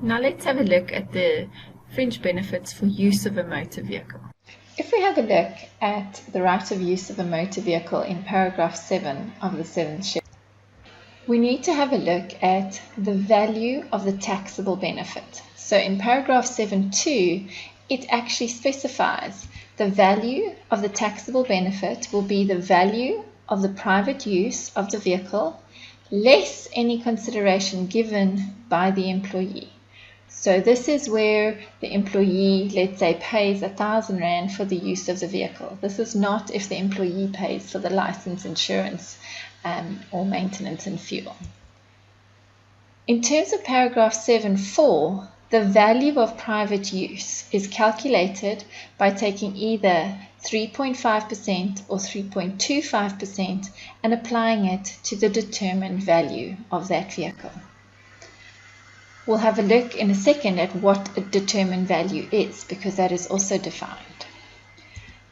Now let's have a look at the fringe benefits for use of a motor vehicle. If we have a look at the right of use of a motor vehicle in paragraph 7 of the 7th schedule, we need to have a look at the value of the taxable benefit. So in paragraph 7.2, it actually specifies the value of the taxable benefit will be the value of the private use of the vehicle less any consideration given by the employee. So this is where the employee, let's say, pays 1,000 Rand for the use of the vehicle. This is not if the employee pays for the license, insurance, or maintenance and fuel. In terms of paragraph 7.4, the value of private use is calculated by taking either 3.5% or 3.25% and applying it to the determined value of that vehicle. We'll have a look in a second at what a determined value is, because that is also defined.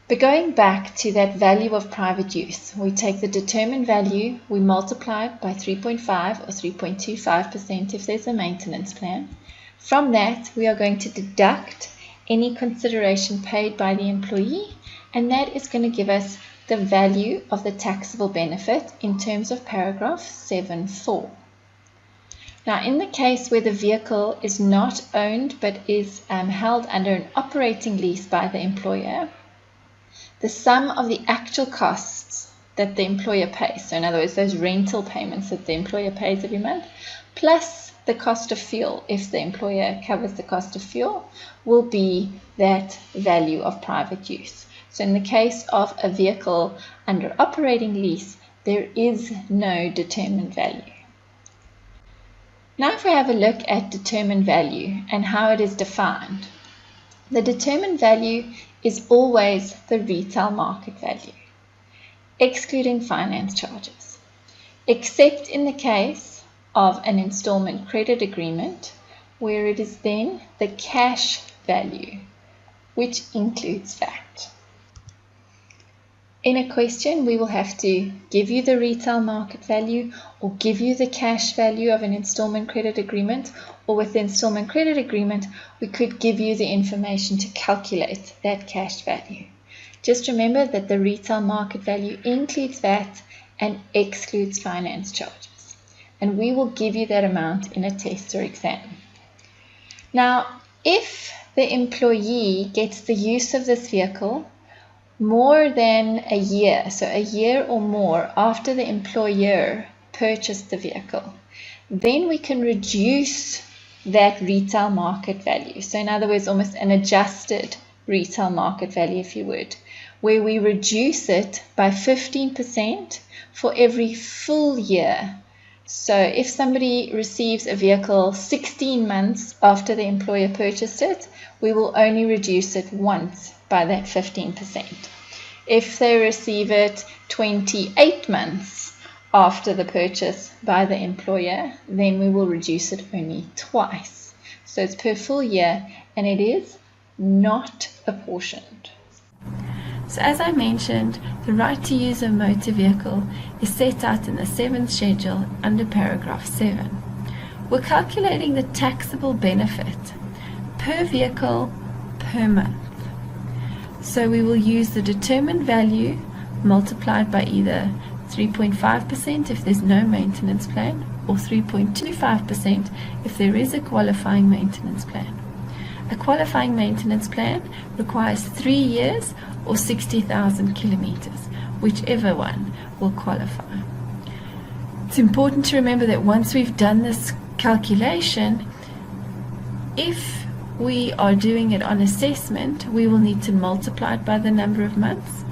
But going back to that value of private use, we take the determined value, we multiply it by 3.5 or 3.25% if there's a maintenance plan. From that, we are going to deduct any consideration paid by the employee, and that is going to give us the value of the taxable benefit in terms of paragraph 7.4. Now, in the case where the vehicle is not owned but is held under an operating lease by the employer, the sum of the actual costs that the employer pays, so in other words, those rental payments that the employer pays every month, plus the cost of fuel, if the employer covers the cost of fuel, will be that value of private use. So in the case of a vehicle under operating lease, there is no determined value. Now if we have a look at determined value and how it is defined, the determined value is always the retail market value, excluding finance charges, except in the case of an installment credit agreement, where it is then the cash value, which includes VAT. In a question, we will have to give you the retail market value or give you the cash value of an installment credit agreement, or with the installment credit agreement, we could give you the information to calculate that cash value. Just remember that the retail market value includes VAT and excludes finance charges, and we will give you that amount in a test or exam. Now, if the employee gets the use of this vehicle more than a year, so a year or more after the employer purchased the vehicle, then we can reduce that retail market value. So in other words, almost an adjusted retail market value, if you would, where we reduce it by 15% for every full year. So if somebody receives a vehicle 16 months after the employer purchased it, we will only reduce it once by that 15%. If they receive it 28 months after the purchase by the employer, then we will reduce it only twice. So it's per full year, and it is not apportioned. So as I mentioned, the right to use a motor vehicle is set out in the 7th schedule under paragraph 7. We're calculating the taxable benefit per vehicle per month. So we will use the determined value multiplied by either 3.5% if there's no maintenance plan, or 3.25% if there is a qualifying maintenance plan. A qualifying maintenance plan requires 3 years or 60,000 kilometers, whichever one will qualify. It's important to remember that once we've done this calculation, if we are doing it on assessment, we will need to multiply it by the number of months.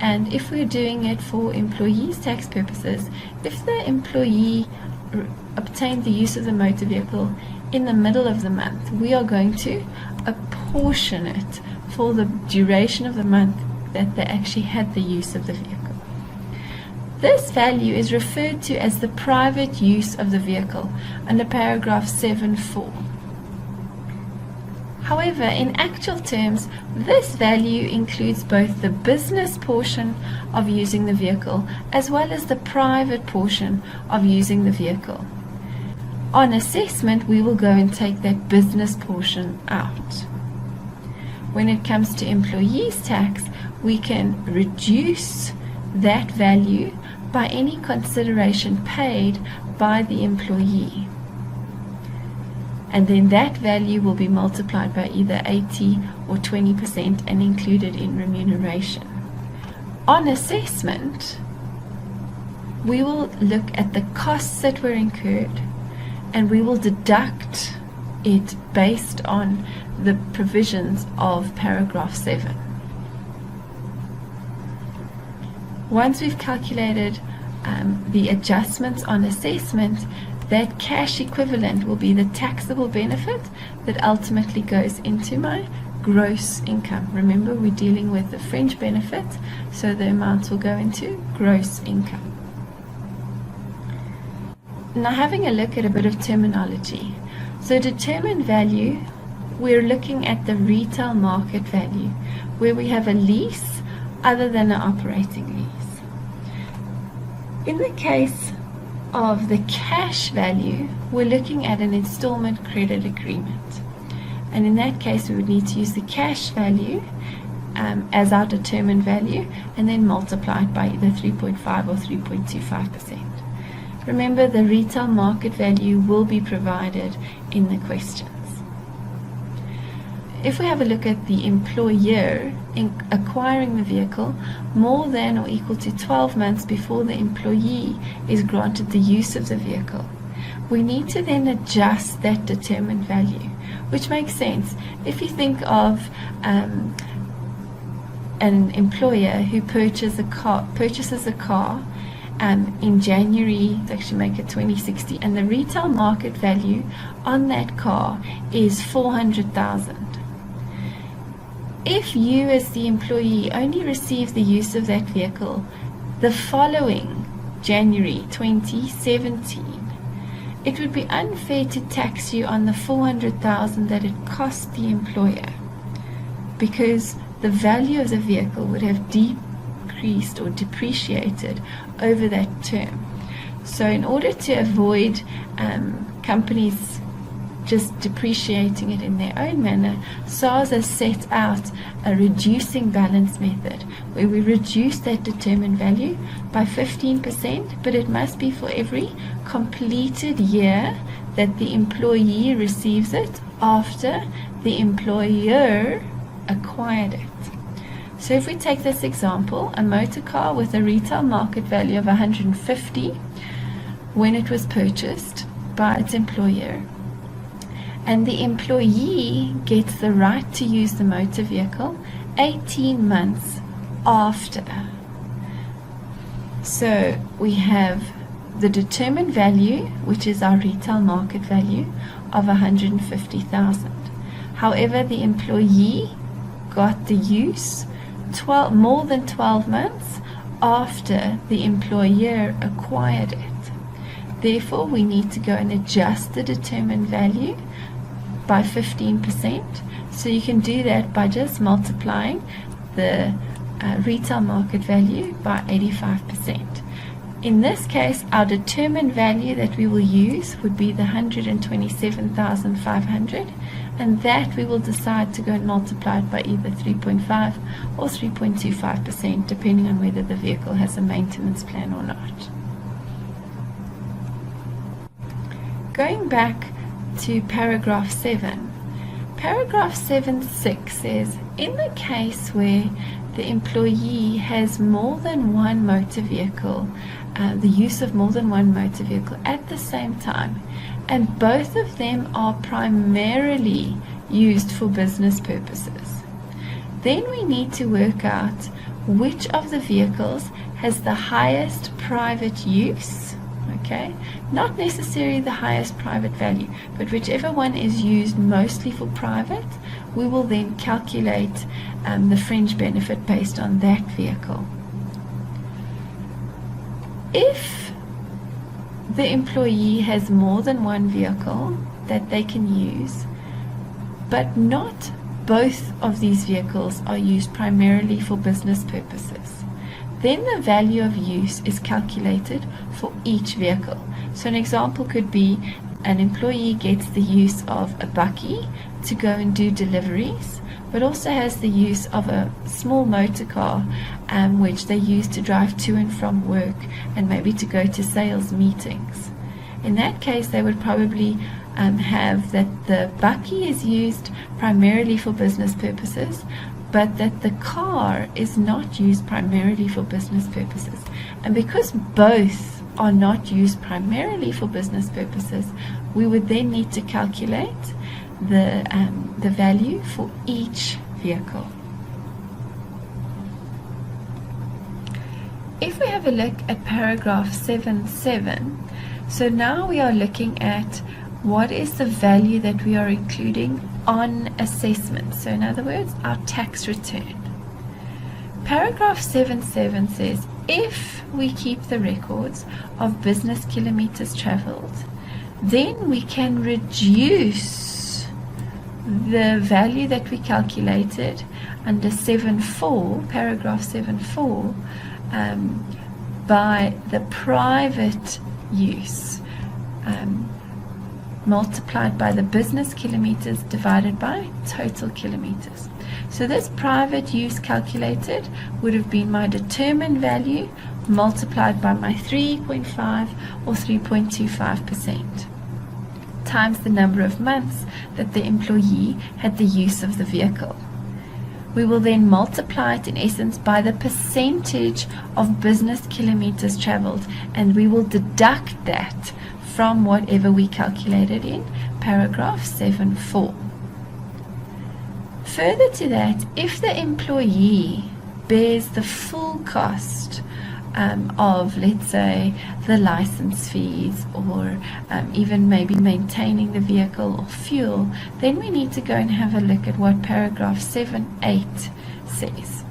And if we're doing it for employees' tax purposes, if the employee obtained the use of the motor vehicle in the middle of the month, we are going to apportion it for the duration of the month that they actually had the use of the vehicle. This value is referred to as the private use of the vehicle under paragraph 7.4. However, in actual terms, this value includes both the business portion of using the vehicle as well as the private portion of using the vehicle. On assessment, we will go and take that business portion out. When it comes to employees tax, we can reduce that value by any consideration paid by the employee. And then that value will be multiplied by either 80 or 20% and included in remuneration. On assessment, we will look at the costs that were incurred, and we will deduct it based on the provisions of paragraph 7. Once we've calculated the adjustments on assessment, that cash equivalent will be the taxable benefit that ultimately goes into my gross income. Remember, we're dealing with the fringe benefit, so the amounts will go into gross income. Now, having a look at a bit of terminology. So determined value, we're looking at the retail market value, where we have a lease other than an operating lease. In the case of the cash value, we're looking at an installment credit agreement. And in that case, we would need to use the cash value as our determined value, and then multiply it by either 3.5 or 3.25%. Remember, the retail market value will be provided in the questions. If we have a look at the employer in acquiring the vehicle more than or equal to 12 months before the employee is granted the use of the vehicle, we need to then adjust that determined value, which makes sense. If you think of an employer who purchases a car in January, let's actually make it 2060, and the retail market value on that car is 400,000. If you as the employee only receive the use of that vehicle the following January 2017, it would be unfair to tax you on the 400,000 that it cost the employer, because the value of the vehicle would have decreased or depreciated over that term. So in order to avoid companies just depreciating it in their own manner, SARS has set out a reducing balance method where we reduce that determined value by 15%, but it must be for every completed year that the employee receives it after the employer acquired it. So if we take this example, a motor car with a retail market value of 150 when it was purchased by its employer, and the employee gets the right to use the motor vehicle 18 months after. So we have the determined value, which is our retail market value, of 150,000. However, the employee got the use more than 12 months after the employer acquired it. Therefore, we need to go and adjust the determined value by 15%. So you can do that by just multiplying the retail market value by 85%. In this case, our determined value that we will use would be the 127,500, and that we will decide to go and multiply it by either 3.5 or 3.25%, depending on whether the vehicle has a maintenance plan or not. Going back to paragraph 7. Paragraph 7.6 says, in the case where the employee has more than one motor vehicle, the use of more than one motor vehicle at the same time, and both of them are primarily used for business purposes, then we need to work out which of the vehicles has the highest private use. Okay, not necessarily the highest private value, but whichever one is used mostly for private, we will then calculate the fringe benefit based on that vehicle. If the employee has more than one vehicle that they can use, but not both of these vehicles are used primarily for business purposes, then the value of use is calculated for each vehicle. So an example could be an employee gets the use of a bakkie to go and do deliveries, but also has the use of a small motor car, which they use to drive to and from work and maybe to go to sales meetings. In that case, they would probably have that the bakkie is used primarily for business purposes, but that the car is not used primarily for business purposes. And because both are not used primarily for business purposes, we would then need to calculate the value for each vehicle. If we have a look at paragraph 7.7, so now we are looking at what is the value that we are including on assessment. So in other words, our tax return. Paragraph 7.7 says, if we keep the records of business kilometers traveled, then we can reduce the value that we calculated under 7.4, paragraph 7.4, by the private use multiplied by the business kilometers divided by total kilometers. So this private use calculated would have been my determined value multiplied by my 3.5 or 3.25% times the number of months that the employee had the use of the vehicle. We will then multiply it in essence by the percentage of business kilometers traveled, and we will deduct that from whatever we calculated in paragraph 7.4. Further to that, if the employee bears the full cost of, let's say, the license fees or even maybe maintaining the vehicle or fuel, then we need to go and have a look at what paragraph 7.8 says.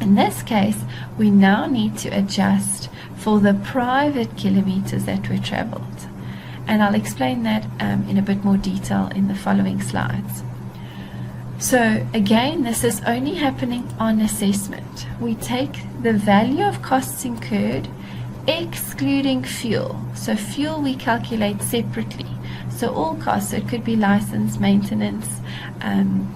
In this case, we now need to adjust for the private kilometers that were traveled, and I'll explain that in a bit more detail in the following slides. So again, this is only happening on assessment. We take the value of costs incurred excluding fuel. So fuel we calculate separately. So all costs, so it could be license, maintenance, and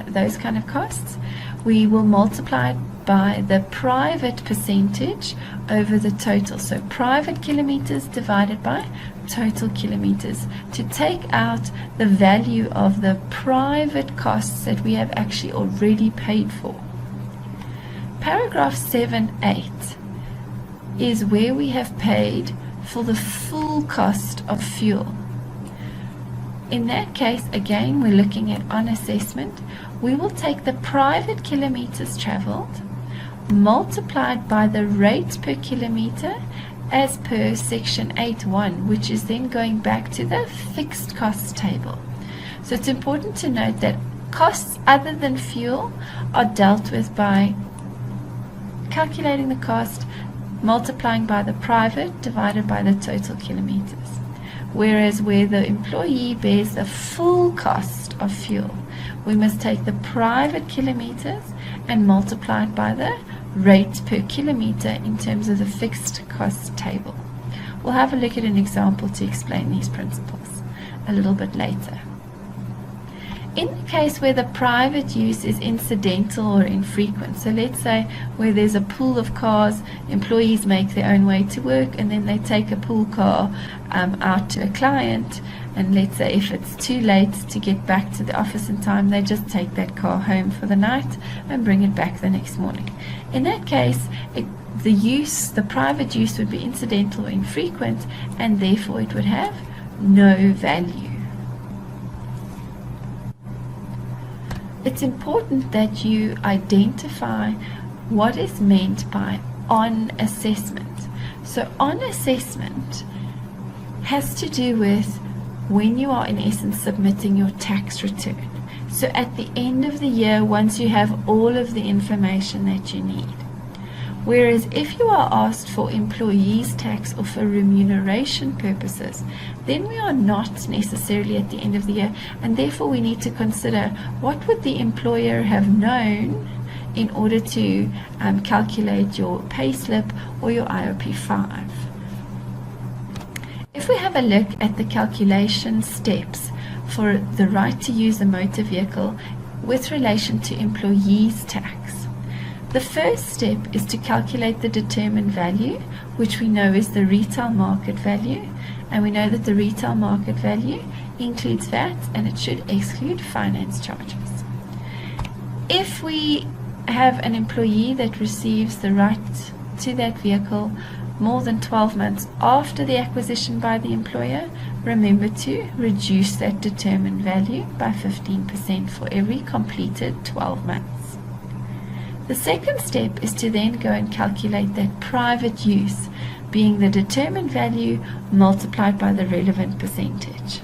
those kind of costs. We will multiply it by the private percentage over the total. So private kilometers divided by total kilometers to take out the value of the private costs that we have actually already paid for. Paragraph 7.8 is where we have paid for the full cost of fuel. In that case, again, we're looking at on assessment. We will take the private kilometers traveled multiplied by the rate per kilometer as per section 8.1, which is then going back to the fixed costs table. So it's important to note that costs other than fuel are dealt with by calculating the cost, multiplying by the private divided by the total kilometers. Whereas where the employee bears the full cost of fuel, we must take the private kilometers and multiply it by the rate per kilometer in terms of the fixed cost table. We'll have a look at an example to explain these principles a little bit later. In the case where the private use is incidental or infrequent, so let's say where there's a pool of cars, employees make their own way to work and then they take a pool car out to a client, and let's say if it's too late to get back to the office in time, they just take that car home for the night and bring it back the next morning. In that case, the private use would be incidental or infrequent, and therefore it would have no value. It's important that you identify what is meant by on assessment. So on assessment has to do with when you are in essence submitting your tax return. So at the end of the year, once you have all of the information that you need. Whereas if you are asked for employees tax or for remuneration purposes, then we are not necessarily at the end of the year, and therefore we need to consider what would the employer have known in order to calculate your payslip or your IOP 5. If if we have a look at the calculation steps for the right to use a motor vehicle with relation to employees' tax, the first step is to calculate the determined value, which we know is the retail market value, and we know that the retail market value includes VAT and it should exclude finance charges. If we have an employee that receives the right to that vehicle more than 12 months after the acquisition by the employer, remember to reduce that determined value by 15% for every completed 12 months. The second step is to then go and calculate that private use, being the determined value multiplied by the relevant percentage.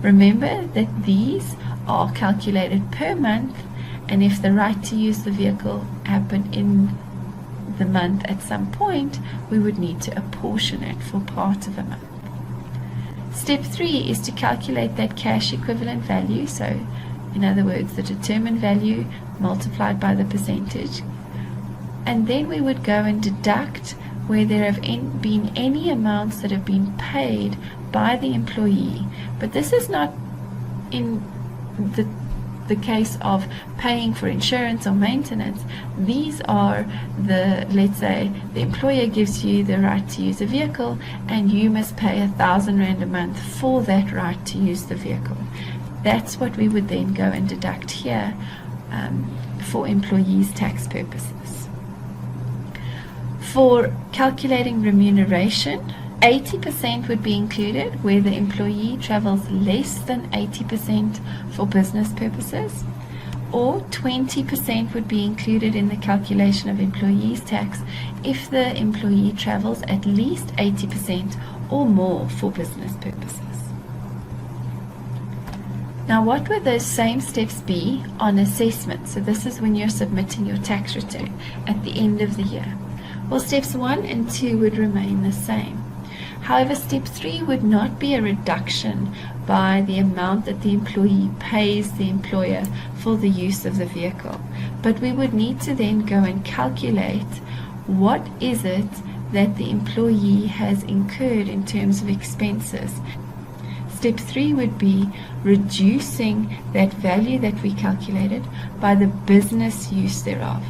Remember that these are calculated per month, and if the right to use the vehicle happened in the month at some point, we would need to apportion it for part of a month. Step 3 is to calculate that cash equivalent value, so in other words the determined value multiplied by the percentage, and then we would go and deduct where there have been any amounts that have been paid by the employee. But this is not in the case of paying for insurance or maintenance. These are let's say the employer gives you the right to use a vehicle and you must pay 1,000 Rand a month for that right to use the vehicle. That's what we would then go and deduct here for employees' tax purposes. For calculating remuneration, 80% would be included where the employee travels less than 80% for business purposes, or 20% would be included in the calculation of employees' tax if the employee travels at least 80% or more for business purposes. Now, what would those same steps be on assessment? So this is when you're submitting your tax return at the end of the year. Well, steps 1 and 2 would remain the same. However, step 3 would not be a reduction by the amount that the employee pays the employer for the use of the vehicle, but we would need to then go and calculate what is it that the employee has incurred in terms of expenses. Step 3 would be reducing that value that we calculated by the business use thereof.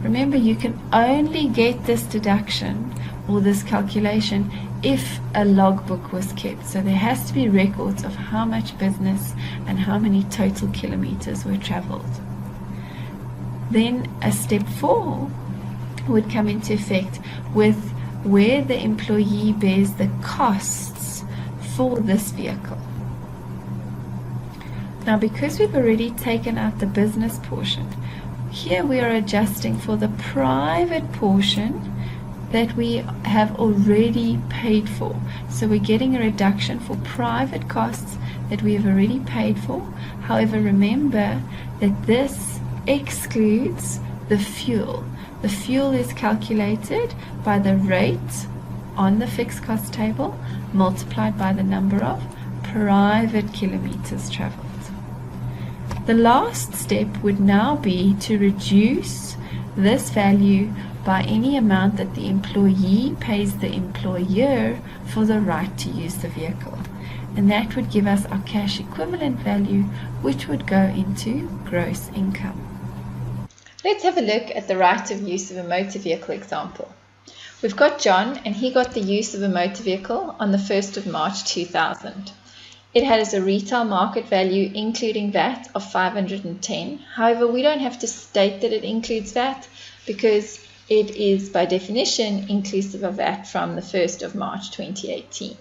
Remember, you can only get this deduction or this calculation if a logbook was kept. So there has to be records of how much business and how many total kilometers were traveled. Then a step 4 would come into effect with where the employee bears the costs for this vehicle. Now, because we've already taken out the business portion, here we are adjusting for the private portion that we have already paid for. So we're getting a reduction for private costs that we have already paid for. However, remember that this excludes the fuel. The fuel is calculated by the rate on the fixed cost table multiplied by the number of private kilometers traveled. The last step would now be to reduce this value by any amount that the employee pays the employer for the right to use the vehicle. And that would give us our cash equivalent value, which would go into gross income. Let's have a look at the right of use of a motor vehicle example. We've got John, and he got the use of a motor vehicle on the 1st of March 2000. It has a retail market value including VAT of 510. However, we don't have to state that it includes VAT because it is by definition inclusive of VAT from the 1st of March 2018.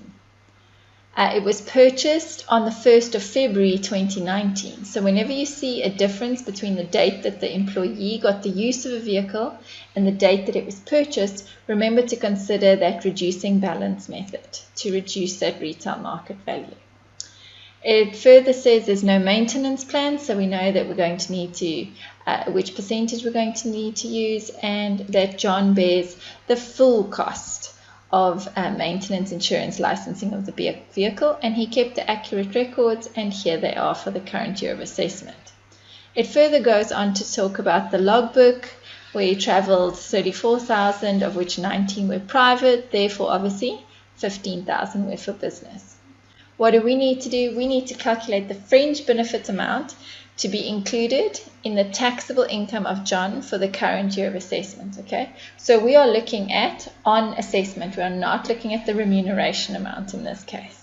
It was purchased on the 1st of February 2019. So whenever you see a difference between the date that the employee got the use of a vehicle and the date that it was purchased, remember to consider that reducing balance method to reduce that retail market value. It further says there's no maintenance plan, so we know that we're going to need to, which percentage we're going to need to use, and that John bears the full cost of maintenance, insurance, licensing of the vehicle, and he kept the accurate records, and here they are for the current year of assessment. It further goes on to talk about the logbook, where he travelled 34,000, of which 19 were private, therefore obviously 15,000 were for business. What do we need to do? We need to calculate the fringe benefit amount to be included in the taxable income of John for the current year of assessment. Okay, so we are looking at on assessment. We are not looking at the remuneration amount in this case.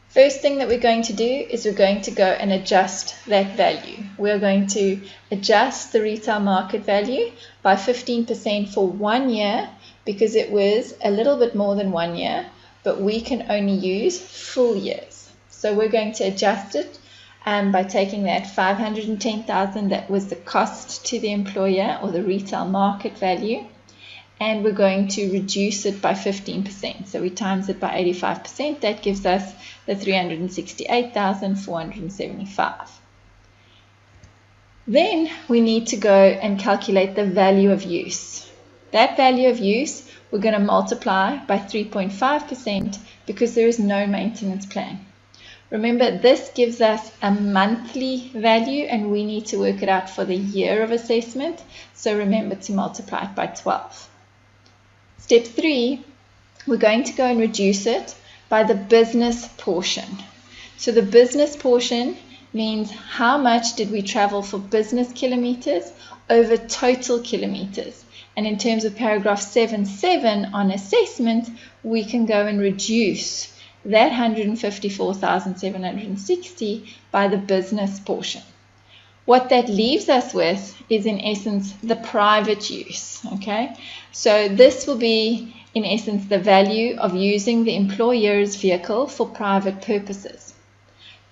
First thing that we're going to do is we're going to go and adjust that value. We're going to adjust the retail market value by 15% for 1 year because it was a little bit more than 1 year, but we can only use full years. So we're going to adjust it by taking that 510,000 that was the cost to the employer or the retail market value, and we're going to reduce it by 15%. So we times it by 85%. That gives us the 368,475. Then we need to go and calculate the value of use. That value of use we're going to multiply by 3.5% because there is no maintenance plan. Remember, this gives us a monthly value and we need to work it out for the year of assessment. So remember to multiply it by 12. Step 3, we're going to go and reduce it by the business portion. So the business portion means how much did we travel for business kilometers over total kilometers. And in terms of paragraph 7.7 on assessment, we can go and reduce that 154,760 by the business portion. What that leaves us with is in essence the private use. Okay, so this will be in essence the value of using the employer's vehicle for private purposes.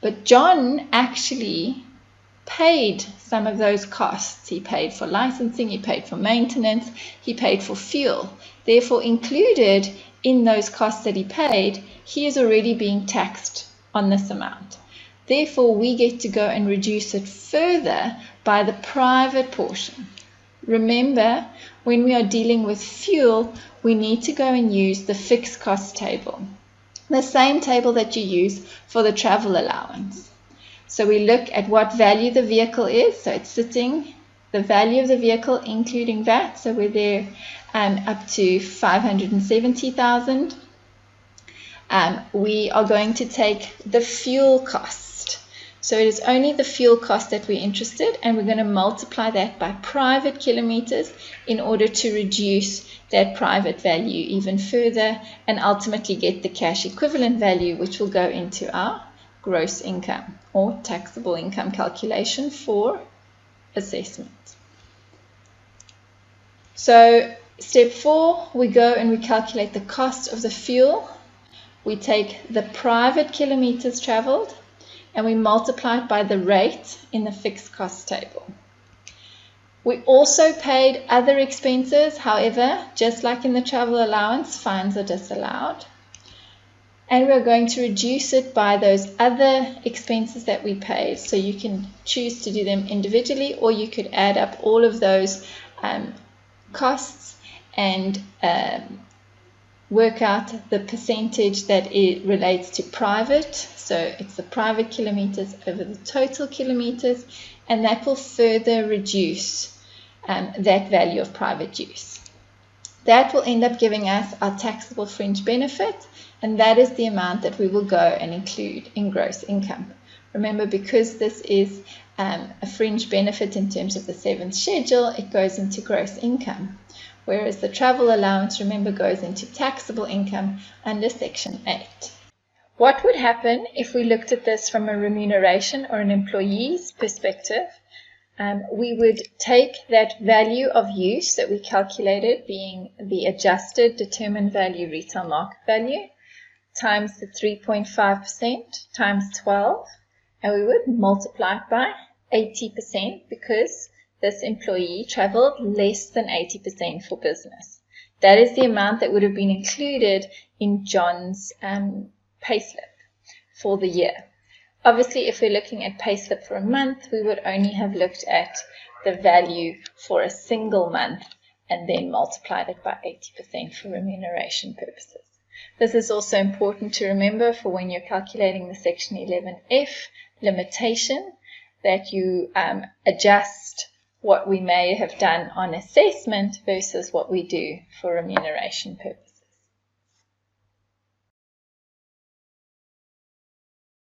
But John actually paid some of those costs. He paid for licensing, he paid for maintenance, he paid for fuel. Therefore, included in those costs that he paid, he is already being taxed on this amount. Therefore, we get to go and reduce it further by the private portion. Remember, when we are dealing with fuel, we need to go and use the fixed cost table, the same table that you use for the travel allowance. So we look at what value the vehicle is. So it's sitting, the value of the vehicle including VAT. So we're there up to 570,000. We are going to take the fuel cost. So it is only the fuel cost that we're interested, and we're going to multiply that by private kilometers in order to reduce that private value even further and ultimately get the cash equivalent value, which will go into our gross income or taxable income calculation for assessment. So step 4, we go and we calculate the cost of the fuel. We take the private kilometers traveled and we multiply it by the rate in the fixed cost table. We also paid other expenses. However, just like in the travel allowance, fines are disallowed. And we're going to reduce it by those other expenses that we paid. So you can choose to do them individually, or you could add up all of those costs and work out the percentage that it relates to private. So it's the private kilometers over the total kilometers, and that will further reduce that value of private use. That will end up giving us our taxable fringe benefit, and that is the amount that we will go and include in gross income. Remember, because this is a fringe benefit in terms of the 7th schedule, it goes into gross income, whereas the travel allowance, remember, goes into taxable income under Section 8. What would happen if we looked at this from a remuneration or an employee's perspective? We would take that value of use that we calculated, being the adjusted determined value retail market value, times the 3.5% times 12, and we would multiply it by 80% because this employee traveled less than 80% for business. That is the amount that would have been included in John's payslip for the year. Obviously, if we're looking at payslip for a month, we would only have looked at the value for a single month and then multiplied it by 80% for remuneration purposes. This is also important to remember for when you're calculating the Section 11F limitation, that you adjust what we may have done on assessment versus what we do for remuneration purposes.